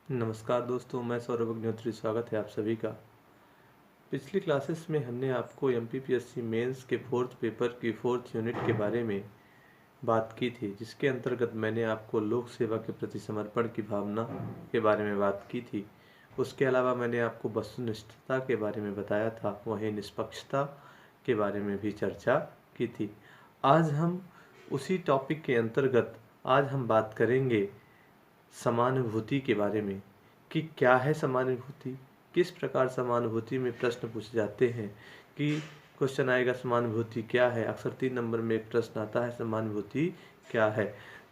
नमस्कार दोस्तों, मैं सौरभ अग्निहोत्री। स्वागत है आप सभी का। पिछली क्लासेस में हमने आपको एमपीपीएससी मेंस के फोर्थ पेपर की फोर्थ यूनिट के बारे में बात की थी, जिसके अंतर्गत मैंने आपको लोक सेवा के प्रति समर्पण की भावना के बारे में बात की थी। उसके अलावा मैंने आपको वस्तुनिष्ठता के बारे में बताया था, वहीं निष्पक्षता के बारे में भी चर्चा की थी। आज हम उसी टॉपिक के अंतर्गत आज हम बात करेंगे समानुभूति के बारे में कि क्या है समानुभूति, किस प्रकार समानुभूति में प्रश्न पूछे जाते हैं। कि क्वेश्चन आएगा समानुभूति क्या है, अक्सर 3 नंबर में एक प्रश्न आता है समानुभूति क्या है।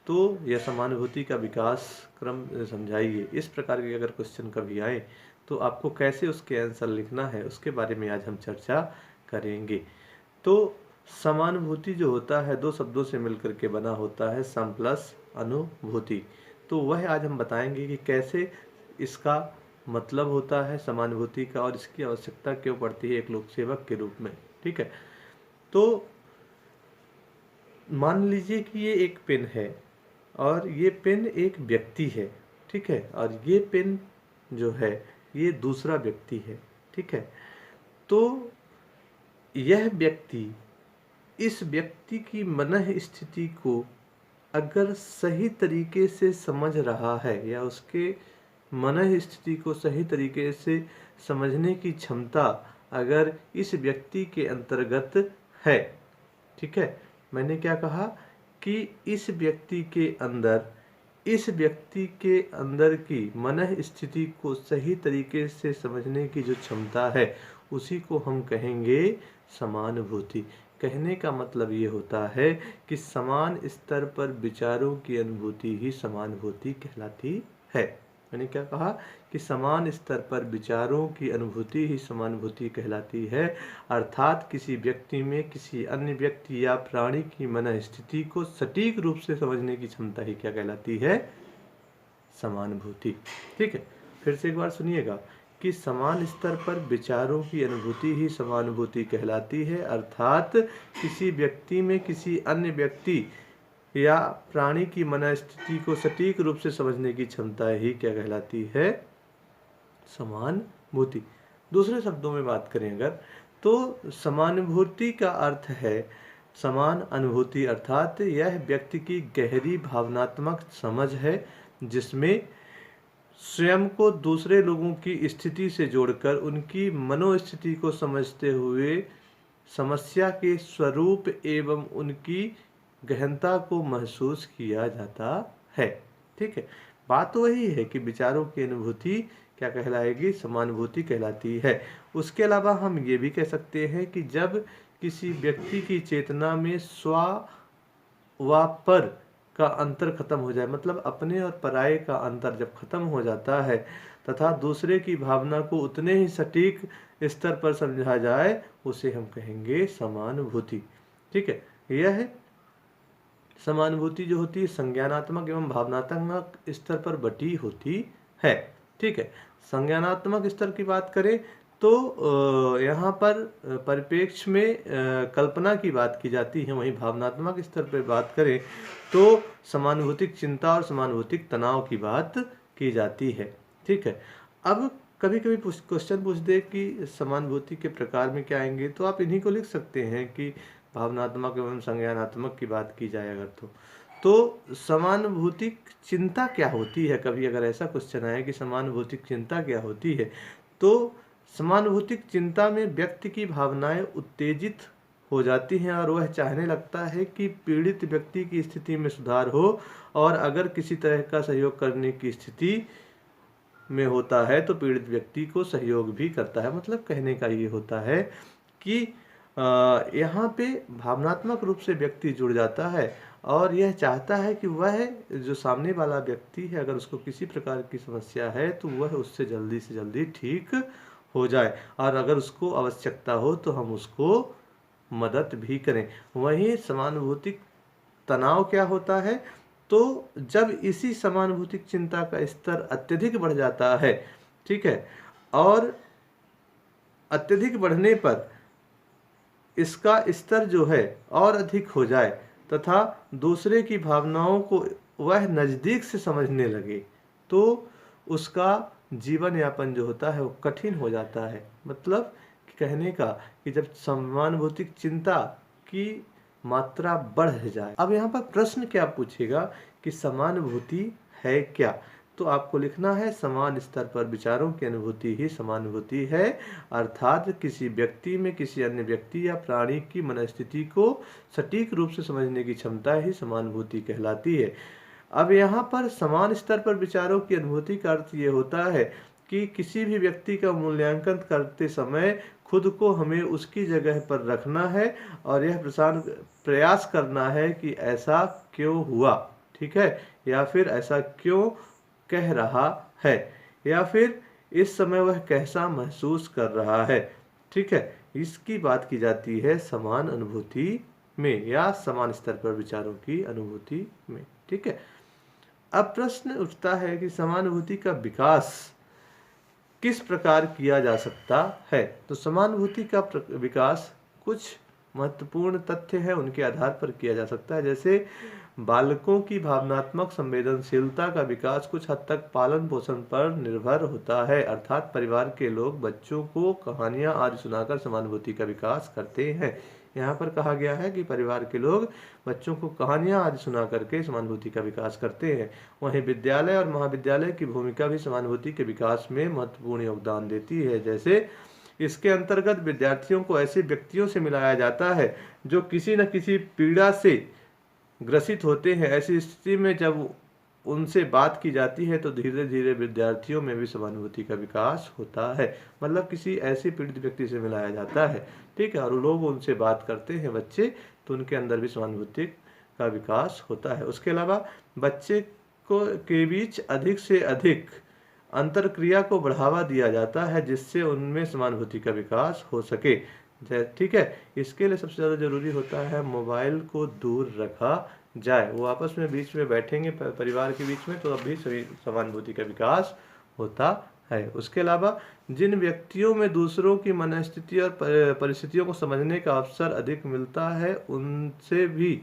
तो यह समानुभूति का विकास क्रम समझाइए। इस प्रकार के अगर क्वेश्चन कभी आए तो आपको कैसे उसके आंसर लिखना है, उसके बारे में आज हम चर्चा करेंगे। तो समानुभूति जो होता है 2 शब्दों से मिलकर के बना होता है, सम प्लस अनुभूति। तो वह आज हम बताएंगे कि कैसे इसका मतलब होता है समानुभूति का और इसकी आवश्यकता क्यों पड़ती है एक लोक सेवक के रूप में। ठीक है, तो मान लीजिए कि ये एक पेन है और ये पेन एक व्यक्ति है। ठीक है, और ये पेन जो है ये दूसरा व्यक्ति है। ठीक है, तो यह व्यक्ति इस व्यक्ति की मनः स्थिति को अगर सही तरीके से समझ रहा है या उसके मनः स्थिति को सही तरीके से समझने की क्षमता अगर इस व्यक्ति के अंतर्गत है। ठीक है, मैंने क्या कहा कि इस व्यक्ति के अंदर की मनः स्थिति को सही तरीके से समझने की जो क्षमता है उसी को हम कहेंगे समानुभूति। कहने का मतलब ये होता है कि समान स्तर पर विचारों की अनुभूति ही समानुभूति कहलाती है। मैंने क्या कहा कि समान स्तर पर विचारों की अनुभूति ही समानुभूति कहलाती है, अर्थात किसी व्यक्ति में किसी अन्य व्यक्ति या प्राणी की मन स्थिति को सटीक रूप से समझने की क्षमता ही क्या कहलाती है, समानुभूति। ठीक है, फिर से एक बार सुनिएगा कि समान स्तर पर विचारों की अनुभूति ही समानुभूति कहलाती है, अर्थात किसी व्यक्ति में किसी अन्य व्यक्ति या प्राणी की मनस्थिति को सटीक रूप से समझने की क्षमता ही क्या कहलाती है, समानुभूति। दूसरे शब्दों में बात करें अगर तो समानुभूति का अर्थ है समान अनुभूति, अर्थात यह व्यक्ति की गहरी भावनात्मक समझ है जिसमें स्वयं को दूसरे लोगों की स्थिति से जोड़कर उनकी मनोस्थिति को समझते हुए समस्या के स्वरूप एवं उनकी गहनता को महसूस किया जाता है। ठीक है, बात तो वही है कि विचारों की अनुभूति क्या कहलाएगी, समानुभूति कहलाती है। उसके अलावा हम ये भी कह सकते हैं कि जब किसी व्यक्ति की चेतना में स्व व पर का अंतर खत्म हो जाए, मतलब अपने और पराये का अंतर जब खत्म हो जाता है तथा दूसरे की भावना को उतने ही सटीक स्तर पर समझा जाए, उसे हम कहेंगे समानुभूति। ठीक है, यह समानुभूति जो होती है संज्ञानात्मक एवं भावनात्मक स्तर पर बटी होती है। ठीक है, संज्ञानात्मक स्तर की बात करें तो यहाँ पर परिप्रेक्ष्य में कल्पना की बात की जाती है, वहीं भावनात्मक स्तर पर बात करें तो समानुभूतिक चिंता और समानुभूतिक तनाव की बात की जाती है। ठीक है, अब कभी कभी क्वेश्चन पूछ दे कि समानुभूति के प्रकार में क्या आएंगे, तो आप इन्हीं को लिख सकते हैं कि भावनात्मक एवं संज्ञानात्मक की बात की जाए अगर तो समानुभूतिक चिंता क्या होती है। कभी अगर ऐसा क्वेश्चन आए कि समानुभूतिक चिंता क्या होती है, तो समानुभूतिक चिंता में व्यक्ति की भावनाएं उत्तेजित हो जाती हैं और वह चाहने लगता है कि पीड़ित व्यक्ति की स्थिति में सुधार हो, और अगर किसी तरह का सहयोग करने की स्थिति में होता है तो पीड़ित व्यक्ति को सहयोग भी करता है। मतलब कहने का ये होता है कि यहाँ पे भावनात्मक रूप से व्यक्ति जुड़ जाता है और यह चाहता है कि वह जो सामने वाला व्यक्ति है अगर उसको किसी प्रकार की समस्या है तो वह उससे जल्दी से जल्दी ठीक हो जाए, और अगर उसको आवश्यकता हो तो हम उसको मदद भी करें। वहीं समानुभूतिक तनाव क्या होता है, तो जब इसी समानुभूतिक चिंता का स्तर अत्यधिक बढ़ जाता है, ठीक है, और अत्यधिक बढ़ने पर इसका स्तर जो है और अधिक हो जाए तथा दूसरे की भावनाओं को वह नज़दीक से समझने लगे, तो उसका जीवन यापन जो होता है वो कठिन हो जाता है। मतलब कहने का कि जब समानुभूतिक चिंता की मात्रा बढ़ जाए। अब यहाँ पर प्रश्न क्या पूछेगा कि समानुभूति है क्या? तो आपको लिखना है समान स्तर पर विचारों की अनुभूति ही समानुभूति है, अर्थात किसी व्यक्ति में किसी अन्य व्यक्ति या प्राणी की मनस्थिति को सटीक रूप से समझने की क्षमता ही समानुभूति कहलाती है। अब यहाँ पर समान स्तर पर विचारों की अनुभूति का अर्थ ये होता है कि किसी भी व्यक्ति का मूल्यांकन करते समय खुद को हमें उसकी जगह पर रखना है और यह प्रयास करना है कि ऐसा क्यों हुआ, ठीक है, या फिर ऐसा क्यों कह रहा है, या फिर इस समय वह कैसा महसूस कर रहा है, ठीक है। इसकी बात की जाती है समान अनुभूति में या समान स्तर पर विचारों की अनुभूति में, ठीक है। अब प्रश्न उठता है कि समानुभूति का विकास किस प्रकार किया जा सकता है? तो समानुभूति का विकास कुछ महत्वपूर्ण तथ्य है उनके आधार पर किया जा सकता है। जैसे बालकों की भावनात्मक संवेदनशीलता का विकास कुछ हद तक पालन पोषण पर निर्भर होता है, अर्थात परिवार के लोग बच्चों को कहानियां आदि सुनाकर समानुभूति का विकास करते हैं। यहाँ पर कहा गया है कि परिवार के लोग बच्चों को कहानियां आदि सुना करके समानुभूति का विकास करते हैं। वहीं विद्यालय और महाविद्यालय की भूमिका भी समानुभूति के विकास में महत्वपूर्ण योगदान देती है। जैसे इसके अंतर्गत विद्यार्थियों को ऐसे व्यक्तियों से मिलाया जाता है जो किसी न किसी पीड़ा से ग्रसित होते हैं। ऐसी स्थिति में जब उनसे बात की जाती है तो धीरे धीरे विद्यार्थियों में भी समानुभूति का विकास होता है। मतलब किसी ऐसे पीड़ित व्यक्ति से मिलाया जाता है, ठीक है, और लोग उनसे बात करते हैं बच्चे, तो उनके अंदर भी समानुभूति का विकास होता है। उसके अलावा बच्चे को के बीच अधिक से अधिक अंतरक्रिया को बढ़ावा दिया जाता है जिससे उनमें समानुभूति का विकास हो सके, ठीक है। इसके लिए सबसे ज़्यादा जरूरी होता है मोबाइल को दूर रखा जाए। वो आपस में बीच में बैठेंगे परिवार के बीच में तो अब भी सभी समानुभूति का विकास होता है। उसके अलावा जिन व्यक्तियों में दूसरों की मनस्थिति और परिस्थितियों को समझने का अवसर अधिक मिलता है उनसे भी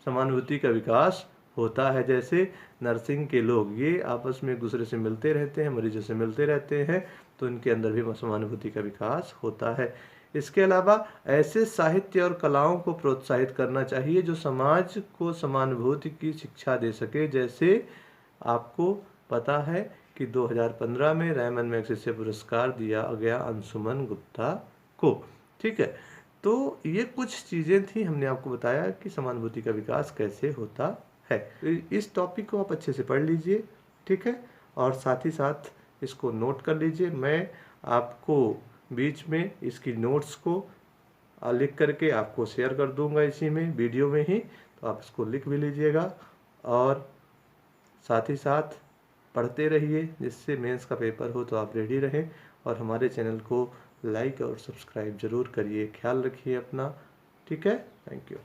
समानुभूति का विकास होता है। जैसे नर्सिंग के लोग, ये आपस में एक दूसरे से मिलते रहते हैं, मरीजों से मिलते रहते हैं, तो इनके अंदर भी समानुभूति का विकास होता है। इसके अलावा ऐसे साहित्य और कलाओं को प्रोत्साहित करना चाहिए जो समाज को समानुभूति की शिक्षा दे सके। जैसे आपको पता है कि 2015 में रैमन मैग्सेसे पुरस्कार दिया गया अंशुमन गुप्ता को, ठीक है। तो ये कुछ चीज़ें थी, हमने आपको बताया कि समानुभूति का विकास कैसे होता है। इस टॉपिक को आप अच्छे से पढ़ लीजिए, ठीक है, और साथ ही साथ इसको नोट कर लीजिए। मैं आपको बीच में इसकी नोट्स को लिख करके आपको शेयर कर दूंगा इसी में वीडियो में ही, तो आप इसको लिख भी लीजिएगा और साथ ही साथ पढ़ते रहिए जिससे मेंस का पेपर हो तो आप रेडी रहें। और हमारे चैनल को लाइक और सब्सक्राइब जरूर करिए। ख्याल रखिए अपना, ठीक है। Thank you.